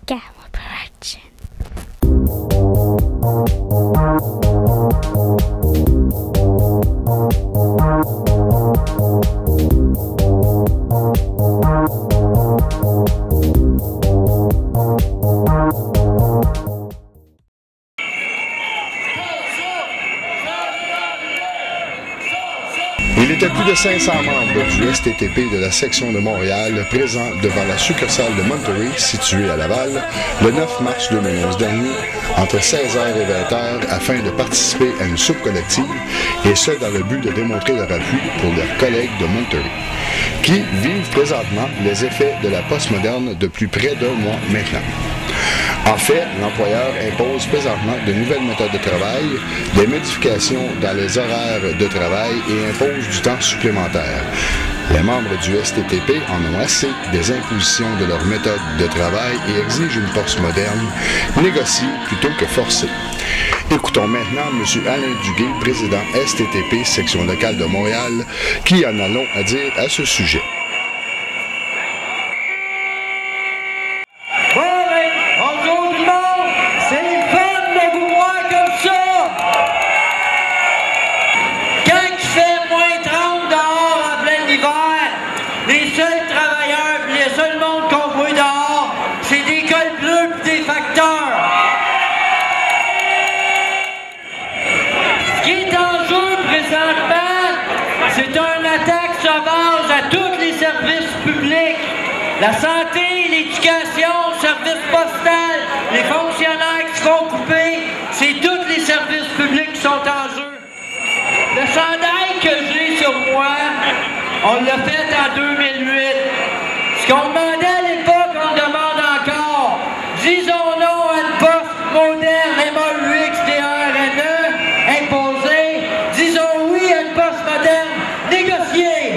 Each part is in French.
Gamma Production. Il était plus de 500 membres du STTP de la section de Montréal présents devant la succursale de Monterey, située à Laval, le 9 mars 2011 dernier, entre 16h et 20h, afin de participer à une soupe collective, et ce dans le but de démontrer leur appui pour leurs collègues de Monterey, qui vivent présentement les effets de la postmoderne depuis près d'un mois maintenant. En fait, l'employeur impose présentement de nouvelles méthodes de travail, des modifications dans les horaires de travail et impose du temps supplémentaire. Les membres du STTP en ont assez des impositions de leurs méthodes de travail et exigent une force moderne, négociée plutôt que forcée. Écoutons maintenant M. Alain Duguay, président STTP, section locale de Montréal, qui en a long à dire à ce sujet. Les seuls travailleurs, les seuls mondes qu'on voit dehors, c'est des cols bleus et des facteurs. Ce qui est en jeu présentement, c'est une attaque sauvage à tous les services publics. La santé, l'éducation, le service postal, les fonctionnaires qui se font couper, c'est tous les services publics qui sont en jeu. Le chandail que j'ai sur moi, on l'a fait en 2008. Ce qu'on demandait à l'époque, on demande encore. Disons non à une poste moderne MA8XDRNE imposée. Disons oui à une poste moderne négociée.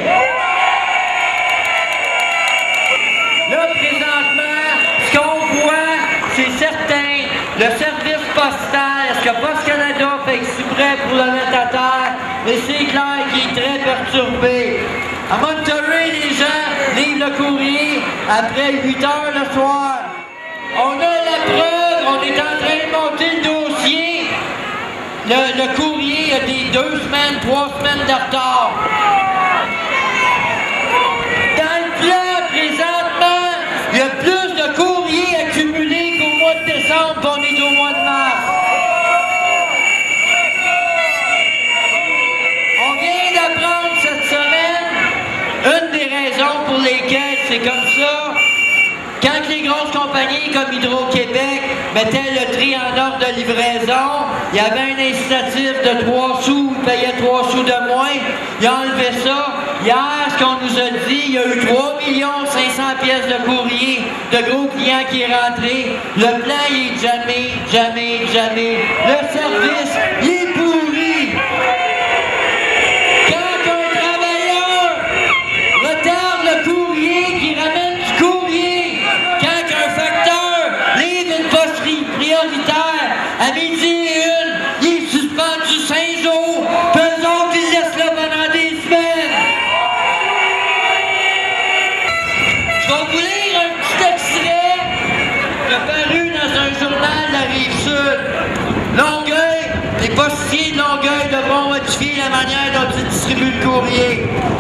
Là, présentement, ce qu'on voit, c'est certain, le service postal, est-ce que Poste Canada fait exprès pour le mettre à terre? Mais c'est clair qu'il est très perturbé. À Monterey, les gens livrent le courrier après 8 heures le soir. On a la preuve, on est en train de monter le dossier. Le courrier a des 2 semaines, 3 semaines de retard. Dans le plan, présentement, il y a plus de courriers accumulés qu'au mois de décembre, qu'on est au mois de mars. On vient d'apprendre cette semaine une des raisons pour lesquelles c'est comme ça. Quand les grosses compagnies comme Hydro-Québec mettaient le tri en ordre de livraison, il y avait un incitatif de 3 sous, ils payaient 3 sous de moins, ils ont enlevé ça. Hier, ce qu'on nous a dit, il y a eu 3 500 pièces de courrier de gros clients qui est rentré. Le plan, il est jamais. Le service, il est pourri. Quand un travailleur retarde le courrier, qui ramène du courrier, quand un facteur livre une posterie prioritaire à midi et 1, il est suspendu 5 jours, puis eux autres, ils laissent là pendant des semaines. Je vais vous lire un petit extrait qui est paru dans un journal de la Rive-Sud. Longueuil, les postiers de Longueuil devront modifier la manière dont ils distribuent le courrier.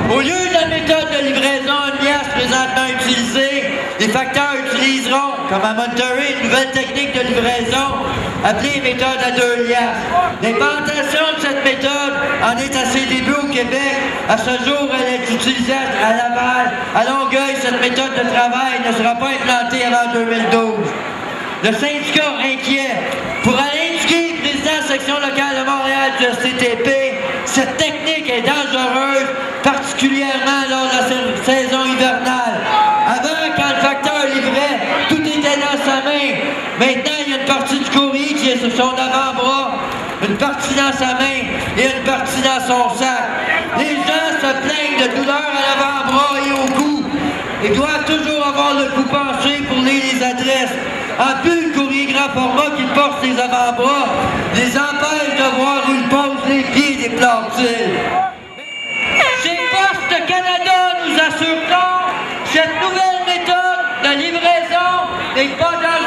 Au lieu de la méthode de livraison en liasse présentement utilisée, les facteurs utiliseront, comme à Monterey, une nouvelle technique de livraison appelée méthode à 2 liasses. L'implantation de cette méthode en est à ses débuts au Québec. À ce jour, elle est utilisée à Laval. À Longueuil, cette méthode de travail ne sera pas implantée avant 2012. Le syndicat inquiet. Pour Alain Duguay, président de la section locale de Montréal du STTP, cette technique est dangereuse, particulièrement lors de la saison hivernale. Avant, quand le facteur livrait, tout était dans sa main. Maintenant, il y a une partie du courrier qui est sur son avant-bras, une partie dans sa main et une partie dans son sac. Les gens se plaignent de douleurs à l'avant-bras et au cou. Ils doivent toujours avoir le cou penché pour lire les adresses. En plus, le courrier grand format qui porte ses avant-bras les empêche de voir où ils posent les pieds des plantiles. Chez Poste Canada, nous assurons, cette nouvelle méthode de livraison n'est pas dans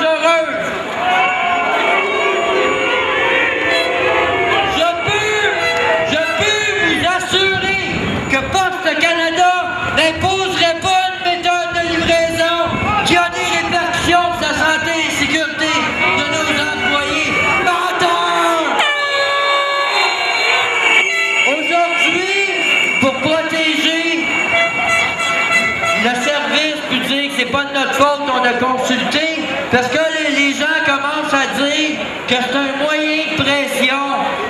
c'est pas de notre faute qu'on a consulté, parce que les gens commencent à dire que c'est un moyen de pression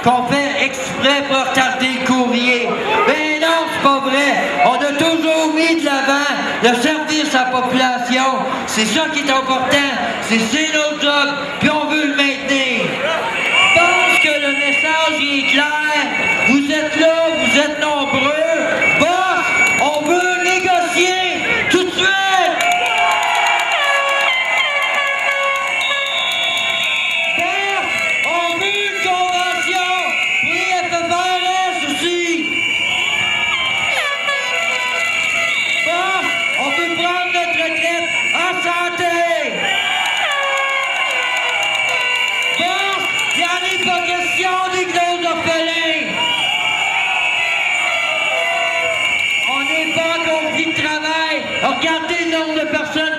qu'on fait exprès pour retarder le courrier. Ben non, c'est pas vrai. On a toujours mis de l'avant le service à la population. C'est ça qui est important. C'est notre job, puis on veut le maintenir. Je pense que le message est clair. Vous êtes là, vous êtes nombreux. Boss, on veut négocier tout de suite. Boss, on veut une convention pour les FFRS aussi. Boss, on veut prendre notre retraite en santé. Boss, il n'y en est pas question des gros orphelins. On n'est pas en conflit de travail. Regardez le nombre de personnes